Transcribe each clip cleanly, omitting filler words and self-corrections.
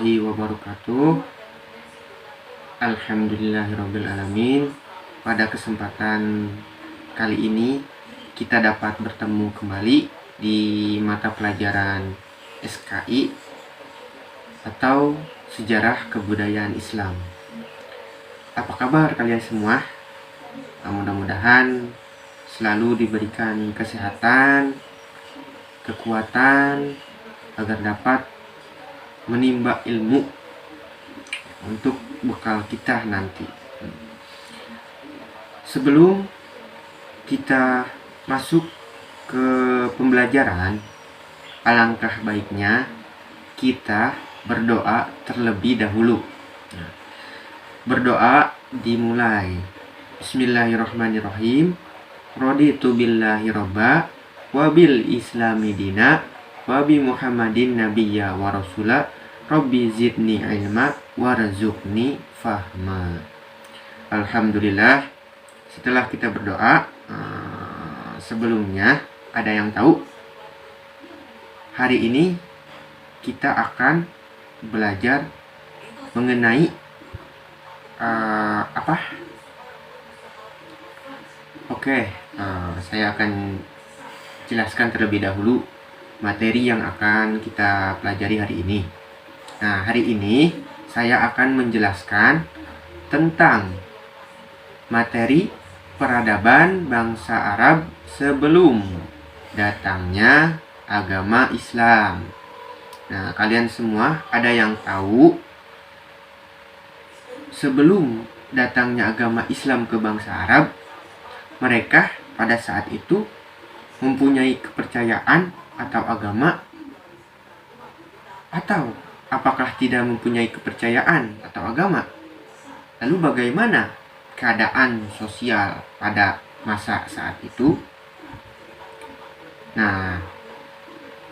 warahmatullahi wabarakatuh. Alhamdulillahirrabbilalamin. Pada kesempatan kali ini kita dapat bertemu kembali di mata pelajaran SKI atau Sejarah Kebudayaan Islam. Apa kabar kalian semua? Mudah-mudahan selalu diberikan kesehatan, kekuatan agar dapat menimba ilmu untuk bekal kita nanti. Sebelum kita masuk ke pembelajaran, alangkah baiknya kita berdoa terlebih dahulu. Berdoa dimulai. Bismillahirrahmanirrahim. Raditu billahi robba wa bil islami dina wa bi Muhammadin nabiyya wa rasula Rabbi zidni ilma warzuqni fahma. Alhamdulillah, setelah kita berdoa, sebelumnya ada yang tahu hari ini kita akan belajar mengenai apa? Oke, saya akan jelaskan terlebih dahulu materi yang akan kita pelajari hari ini. Nah, hari ini saya akan menjelaskan tentang materi peradaban bangsa Arab sebelum datangnya agama Islam. Nah, kalian semua ada yang tahu sebelum datangnya agama Islam ke bangsa Arab, mereka pada saat itu mempunyai kepercayaan atau agama, atau apakah tidak mempunyai kepercayaan atau agama? Lalu bagaimana keadaan sosial pada masa saat itu? Nah,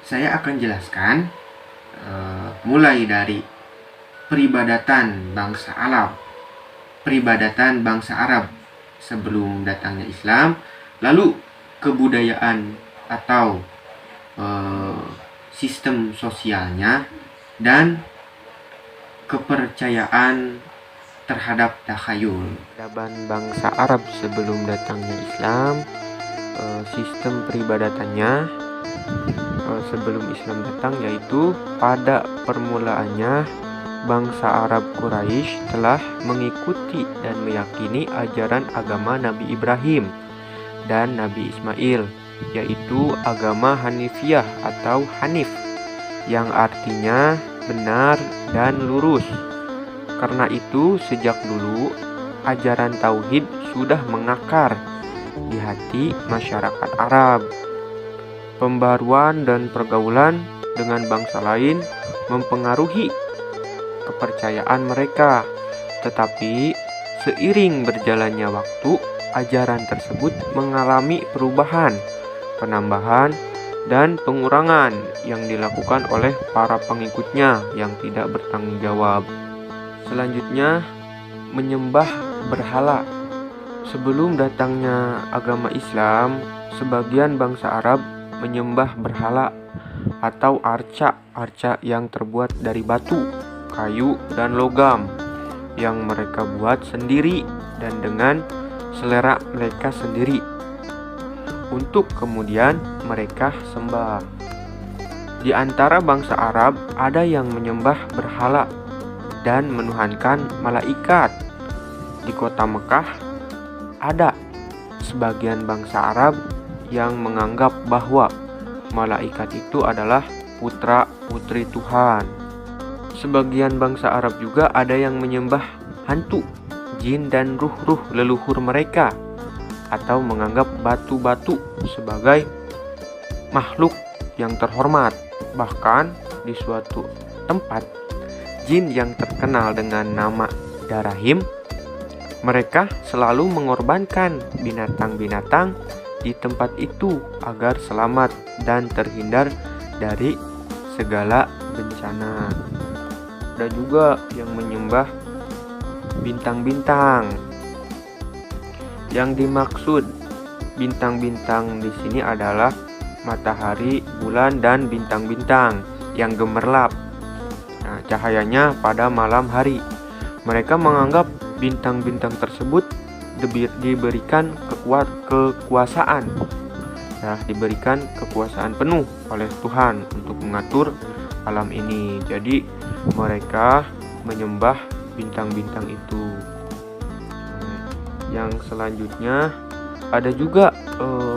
saya akan jelaskan mulai dari peribadatan bangsa Arab sebelum datangnya Islam, lalu kebudayaan atau sistem sosialnya, dan kepercayaan terhadap takhayul. Peradaban bangsa Arab sebelum datangnya Islam, sistem peribadatannya sebelum Islam datang, yaitu pada permulaannya bangsa Arab Quraisy telah mengikuti dan meyakini ajaran agama Nabi Ibrahim dan Nabi Ismail, yaitu agama Hanifiyah atau Hanif, yang artinya benar dan lurus. Karena itu sejak dulu ajaran tauhid sudah mengakar di hati masyarakat Arab. Pembaruan dan pergaulan dengan bangsa lain mempengaruhi kepercayaan mereka, tetapi seiring berjalannya waktu, ajaran tersebut mengalami perubahan, penambahan, dan pengurangan yang dilakukan oleh para pengikutnya yang tidak bertanggung jawab. Selanjutnya, menyembah berhala. Sebelum datangnya agama Islam, sebagian bangsa Arab menyembah berhala atau arca yang terbuat dari batu, kayu, dan logam yang mereka buat sendiri dan dengan selera mereka sendiri, untuk kemudian mereka sembah. Di antara bangsa Arab ada yang menyembah berhala dan menuhankan malaikat. Di kota Mekah ada sebagian bangsa Arab yang menganggap bahwa malaikat itu adalah putra-putri Tuhan. Sebagian bangsa Arab juga ada yang menyembah hantu, jin, dan ruh-ruh leluhur mereka, atau menganggap batu-batu sebagai makhluk yang terhormat. Bahkan di suatu tempat, jin yang terkenal dengan nama Darahim, mereka selalu mengorbankan binatang-binatang di tempat itu agar selamat dan terhindar dari segala bencana. Ada juga yang menyembah bintang-bintang. Yang dimaksud bintang-bintang di sini adalah matahari, bulan, dan bintang-bintang yang gemerlap. Nah, cahayanya pada malam hari. Mereka menganggap bintang-bintang tersebut diberikan kekuasaan, diberikan kekuasaan penuh oleh Tuhan untuk mengatur alam ini. Jadi mereka menyembah bintang-bintang itu. Yang selanjutnya ada juga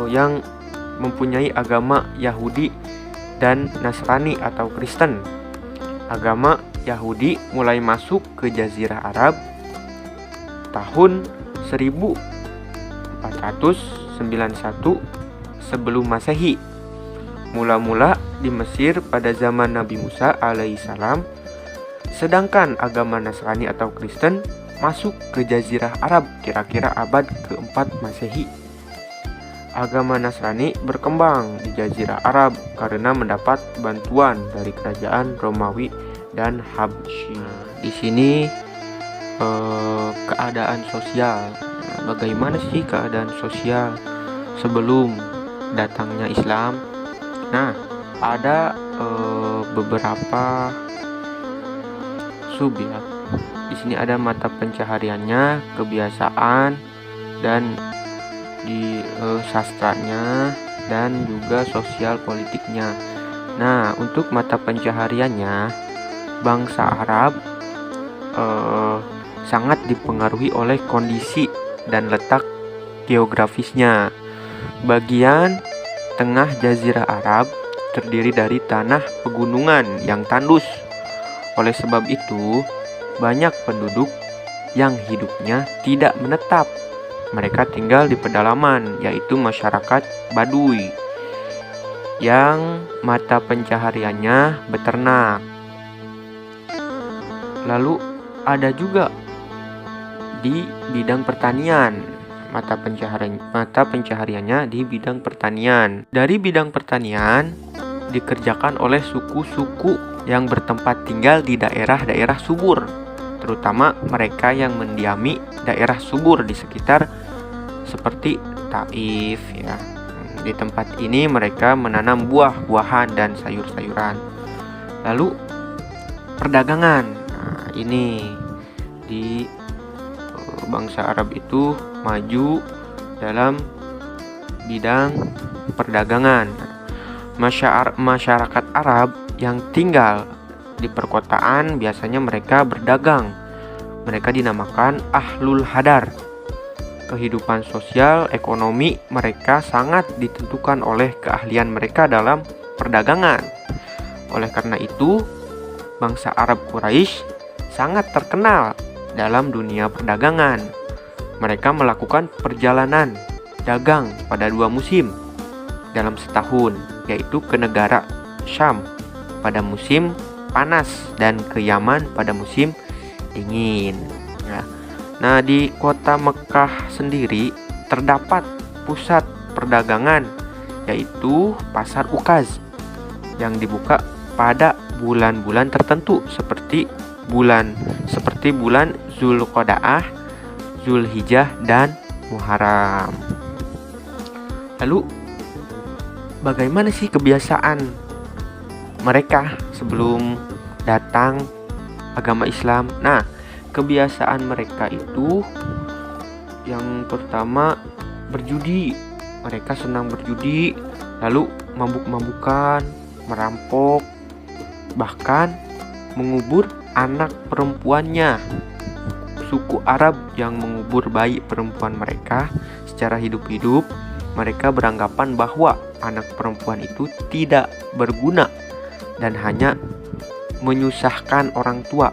yang mempunyai agama Yahudi dan Nasrani atau Kristen. Agama Yahudi mulai masuk ke Jazirah Arab tahun 1491 sebelum Masehi. Mula-mula di Mesir pada zaman Nabi Musa alaihissalam, sedangkan agama Nasrani atau Kristen masuk ke Jazirah Arab kira-kira abad ke-4 Masehi. Agama Nasrani berkembang di Jazirah Arab karena mendapat bantuan dari kerajaan Romawi dan Habsyi. Di sini keadaan sosial. Bagaimana sih keadaan sosial sebelum datangnya Islam? Nah, ada beberapa sub ya. Di sini ada mata pencahariannya, kebiasaan, dan di sastranya, dan juga sosial politiknya. Nah, untuk mata pencahariannya, bangsa Arab sangat dipengaruhi oleh kondisi dan letak geografisnya. Bagian tengah Jazirah Arab terdiri dari tanah pegunungan yang tandus. Oleh sebab itu, banyak penduduk yang hidupnya tidak menetap. Mereka tinggal di pedalaman, yaitu masyarakat Baduy, yang mata pencahariannya beternak. Lalu ada juga di bidang pertanian, mata pencahariannya di bidang pertanian. Dari bidang pertanian dikerjakan oleh suku-suku yang bertempat tinggal di daerah-daerah subur, terutama mereka yang mendiami daerah subur di sekitar seperti Taif ya. Di tempat ini mereka menanam buah-buahan dan sayur-sayuran. Lalu perdagangan. Nah, ini di bangsa Arab itu maju dalam bidang perdagangan. Masyarakat Arab yang tinggal di perkotaan biasanya mereka berdagang. Mereka dinamakan Ahlul Hadar. Kehidupan sosial ekonomi mereka sangat ditentukan oleh keahlian mereka dalam perdagangan. Oleh karena itu, bangsa Arab Quraisy sangat terkenal dalam dunia perdagangan. Mereka melakukan perjalanan dagang pada 2 musim dalam setahun, yaitu ke negara Syam pada musim panas dan ke Yaman pada musim dingin. Nah, di kota Mekah sendiri terdapat pusat perdagangan, yaitu Pasar Ukaz yang dibuka pada bulan-bulan tertentu seperti bulan Zulqa'dah, Zulhijjah, dan Muharram. Lalu bagaimana sih kebiasaan mereka sebelum datang agama Islam? Nah, kebiasaan mereka itu yang pertama berjudi. Mereka senang berjudi, lalu mabuk-mabukan, merampok, bahkan mengubur anak perempuannya. Suku Arab yang mengubur bayi perempuan mereka secara hidup-hidup, mereka beranggapan bahwa anak perempuan itu tidak berguna dan hanya menyusahkan orang tua.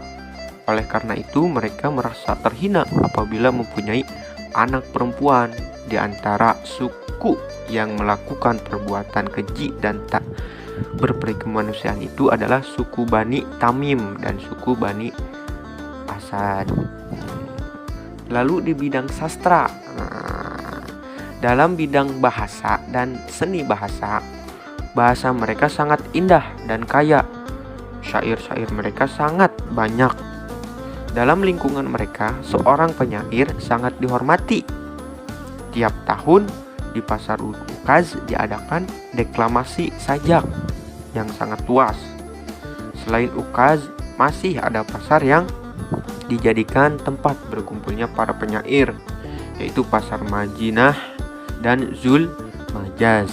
Oleh karena itu, mereka merasa terhina apabila mempunyai anak perempuan. Di antara suku yang melakukan perbuatan keji dan tak berperi kemanusiaan itu adalah suku Bani Tamim dan suku Bani Asad. Lalu di bidang sastra, dalam bidang bahasa dan seni bahasa mereka sangat indah dan kaya. Syair-syair mereka sangat banyak. Dalam lingkungan mereka, seorang penyair sangat dihormati. Tiap tahun di Pasar Ukaz diadakan deklamasi sajak yang sangat luas. Selain Ukaz, masih ada pasar yang dijadikan tempat berkumpulnya para penyair, yaitu pasar Madinah dan Zul Majaz.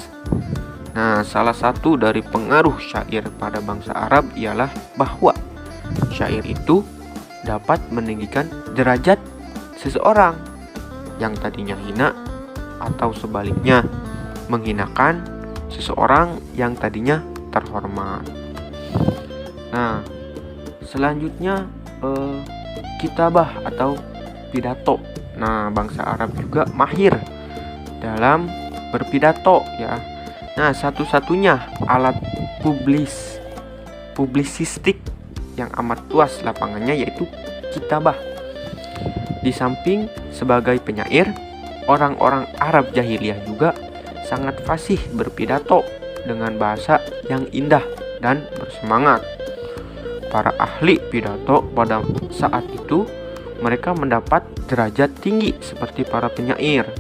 Nah, salah satu dari pengaruh syair pada bangsa Arab ialah bahwa syair itu dapat meninggikan derajat seseorang yang tadinya hina, atau sebaliknya menghinakan seseorang yang tadinya terhormat. Nah, selanjutnya kitabah atau pidato. Nah, bangsa Arab juga mahir dalam berpidato ya. Nah, satu-satunya alat publisistik yang amat luas lapangannya yaitu kitabah. Di samping sebagai penyair, orang-orang Arab jahiliyah juga sangat fasih berpidato dengan bahasa yang indah dan bersemangat. Para ahli pidato pada saat itu mereka mendapat derajat tinggi seperti para penyair.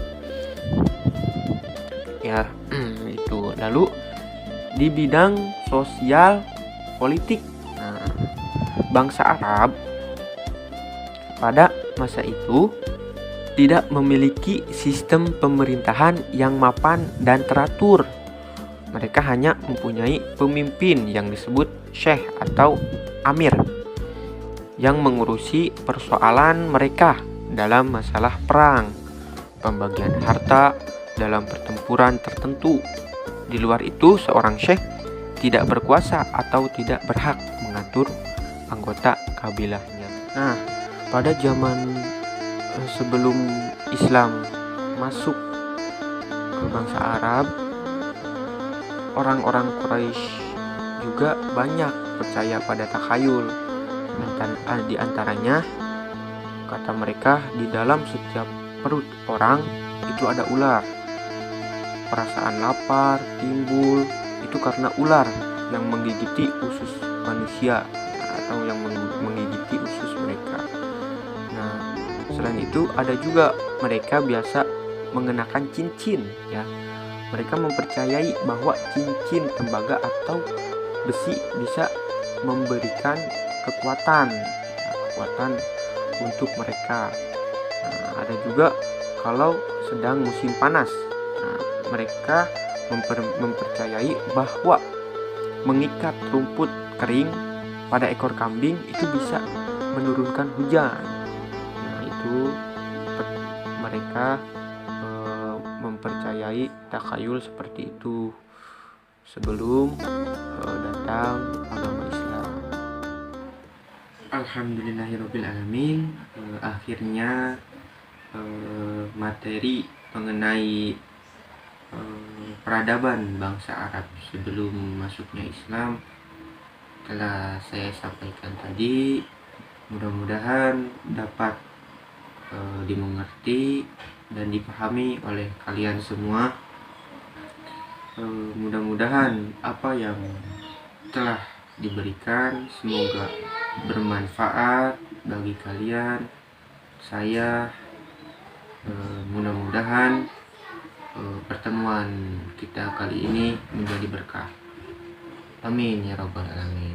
Ya, itu. Lalu di bidang sosial politik, nah, bangsa Arab pada masa itu tidak memiliki sistem pemerintahan yang mapan dan teratur. Mereka hanya mempunyai pemimpin yang disebut syekh atau amir yang mengurusi persoalan mereka dalam masalah perang, pembagian harta dalam pertempuran tertentu. Di luar itu, seorang syekh tidak berkuasa atau tidak berhak mengatur anggota kabilahnya. Nah, pada zaman sebelum Islam masuk ke bangsa Arab, orang-orang Quraisy juga banyak percaya pada takhayul. Di antaranya, kata mereka, di dalam setiap perut orang itu ada ular. Perasaan lapar timbul itu karena ular yang menggigiti usus manusia atau yang menggigiti usus mereka. Nah, selain itu ada juga mereka biasa mengenakan cincin ya. Mereka mempercayai bahwa cincin tembaga atau besi bisa memberikan kekuatan untuk mereka. Nah, ada juga kalau sedang musim panas, nah, mereka mempercayai bahwa mengikat rumput kering pada ekor kambing itu bisa menurunkan hujan. Nah, itu mereka mempercayai takhayul seperti itu sebelum datang agama Islam. Alhamdulillahirobbilalamin. Akhirnya materi mengenai peradaban bangsa Arab sebelum masuknya Islam telah saya sampaikan tadi. Mudah-mudahan dapat dimengerti dan dipahami oleh kalian semua. Mudah-mudahan apa yang telah diberikan semoga bermanfaat bagi kalian. Saya mudah-mudahan pertemuan kita kali ini menjadi berkah. Amin ya rabbal alamin.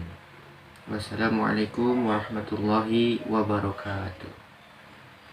Wassalamualaikum warahmatullahi wabarakatuh.